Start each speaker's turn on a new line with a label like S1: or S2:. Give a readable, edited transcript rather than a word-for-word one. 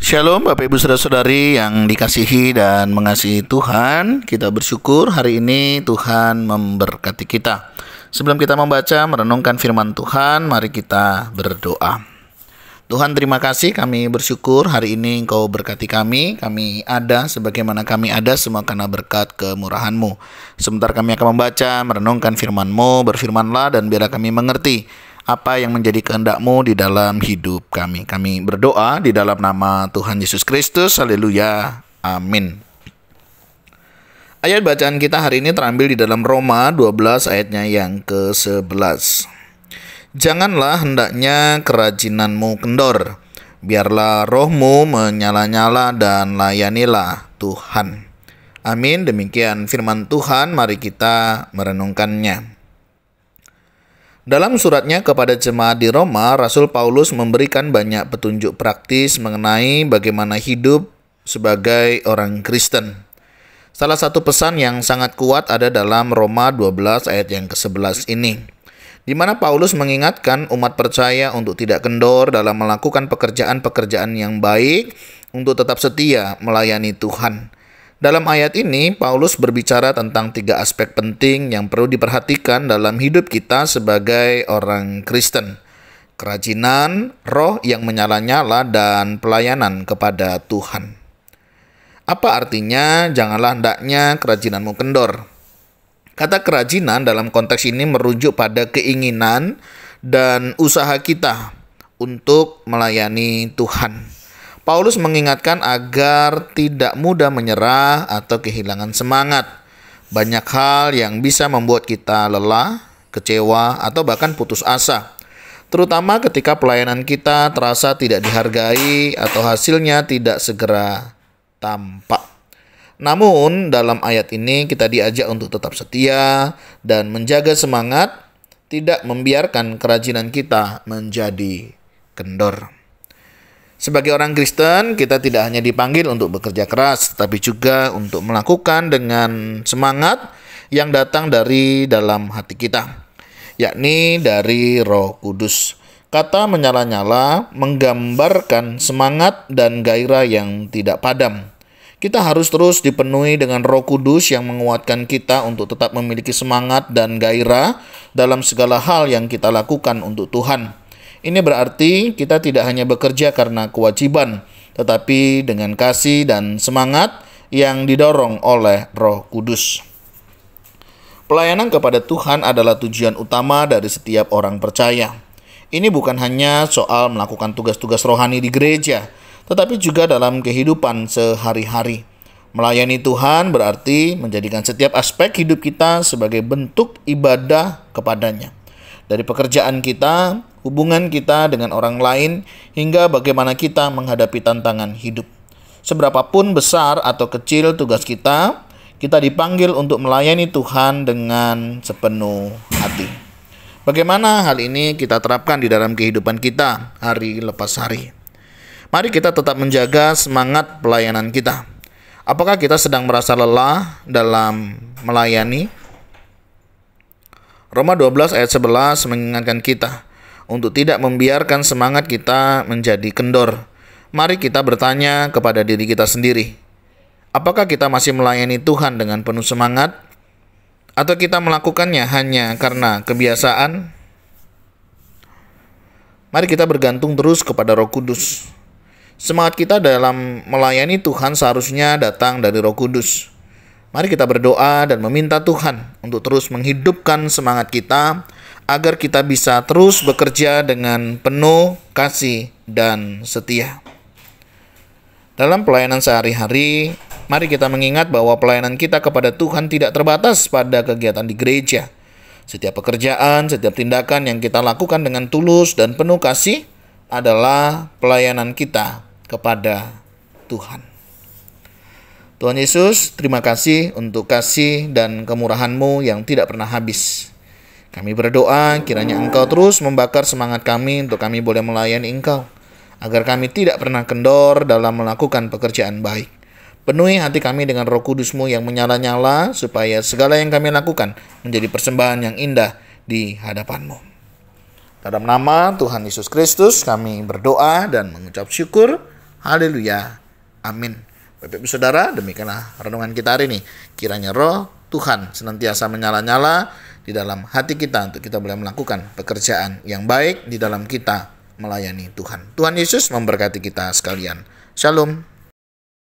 S1: Shalom Bapak Ibu Saudara-saudari yang dikasihi dan mengasihi Tuhan. Kita bersyukur hari ini Tuhan memberkati kita. Sebelum kita membaca merenungkan firman Tuhan, mari kita berdoa. Tuhan, terima kasih, kami bersyukur hari ini Engkau berkati kami. Kami ada sebagaimana kami ada semua karena berkat kemurahan-Mu. Sebentar kami akan membaca, merenungkan firman-Mu. Berfirmanlah dan biarlah kami mengerti apa yang menjadi kehendak-Mu di dalam hidup kami. Kami berdoa di dalam nama Tuhan Yesus Kristus. Haleluya. Amin. Ayat bacaan kita hari ini terambil di dalam Roma 12 ayatnya yang ke-11. Janganlah hendaknya kerajinanmu kendor, biarlah rohmu menyala-nyala dan layanilah Tuhan. Amin. Demikian firman Tuhan, mari kita merenungkannya. Dalam suratnya kepada jemaat di Roma, Rasul Paulus memberikan banyak petunjuk praktis mengenai bagaimana hidup sebagai orang Kristen. Salah satu pesan yang sangat kuat ada dalam Roma 12 ayat yang ke-11 ini, di mana Paulus mengingatkan umat percaya untuk tidak kendor dalam melakukan pekerjaan-pekerjaan yang baik, untuk tetap setia melayani Tuhan. Dalam ayat ini, Paulus berbicara tentang 3 aspek penting yang perlu diperhatikan dalam hidup kita sebagai orang Kristen: kerajinan, roh yang menyala-nyala, dan pelayanan kepada Tuhan. Apa artinya janganlah hendaknya kerajinanmu kendor? Kata kerajinan dalam konteks ini merujuk pada keinginan dan usaha kita untuk melayani Tuhan. Paulus mengingatkan agar tidak mudah menyerah atau kehilangan semangat. Banyak hal yang bisa membuat kita lelah, kecewa, atau bahkan putus asa, terutama ketika pelayanan kita terasa tidak dihargai atau hasilnya tidak segera tampak. Namun dalam ayat ini kita diajak untuk tetap setia dan menjaga semangat, tidak membiarkan kerajinan kita menjadi kendor. Sebagai orang Kristen, kita tidak hanya dipanggil untuk bekerja keras, tetapi juga untuk melakukan dengan semangat yang datang dari dalam hati kita, yakni dari Roh Kudus. Kata menyala-nyala menggambarkan semangat dan gairah yang tidak padam. Kita harus terus dipenuhi dengan Roh Kudus yang menguatkan kita untuk tetap memiliki semangat dan gairah dalam segala hal yang kita lakukan untuk Tuhan. Ini berarti kita tidak hanya bekerja karena kewajiban, tetapi dengan kasih dan semangat yang didorong oleh Roh Kudus. Pelayanan kepada Tuhan adalah tujuan utama dari setiap orang percaya. Ini bukan hanya soal melakukan tugas-tugas rohani di gereja, tetapi juga dalam kehidupan sehari-hari. Melayani Tuhan berarti menjadikan setiap aspek hidup kita sebagai bentuk ibadah kepadanya. Dari pekerjaan kita, hubungan kita dengan orang lain, hingga bagaimana kita menghadapi tantangan hidup. Seberapapun besar atau kecil tugas kita, kita dipanggil untuk melayani Tuhan dengan sepenuh hati. Bagaimana hal ini kita terapkan di dalam kehidupan kita hari lepas hari? Mari kita tetap menjaga semangat pelayanan kita. Apakah kita sedang merasa lelah dalam melayani? Roma 12 ayat 11 mengingatkan kita untuk tidak membiarkan semangat kita menjadi kendor. Mari kita bertanya kepada diri kita sendiri, apakah kita masih melayani Tuhan dengan penuh semangat? Atau kita melakukannya hanya karena kebiasaan? Mari kita bergantung terus kepada Roh Kudus. Semangat kita dalam melayani Tuhan seharusnya datang dari Roh Kudus. Mari kita berdoa dan meminta Tuhan untuk terus menghidupkan semangat kita, agar kita bisa terus bekerja dengan penuh kasih dan setia. Dalam pelayanan sehari-hari, mari kita mengingat bahwa pelayanan kita kepada Tuhan tidak terbatas pada kegiatan di gereja. Setiap pekerjaan, setiap tindakan yang kita lakukan dengan tulus dan penuh kasih adalah pelayanan kita kepada Tuhan. Tuhan Yesus, terima kasih untuk kasih dan kemurahan-Mu yang tidak pernah habis. Kami berdoa kiranya Engkau terus membakar semangat kami untuk kami boleh melayani Engkau, agar kami tidak pernah kendor dalam melakukan pekerjaan baik. Penuhi hati kami dengan Roh Kudus-Mu yang menyala-nyala, supaya segala yang kami lakukan menjadi persembahan yang indah di hadapan-Mu. Dalam nama Tuhan Yesus Kristus kami berdoa dan mengucap syukur. Haleluya. Amin. Bapak Ibu Saudara, demikianlah renungan kita hari ini. Kiranya roh Tuhan senantiasa menyala-nyala di dalam hati kita untuk kita boleh melakukan pekerjaan yang baik di dalam kita melayani Tuhan. Tuhan Yesus memberkati kita sekalian. Shalom.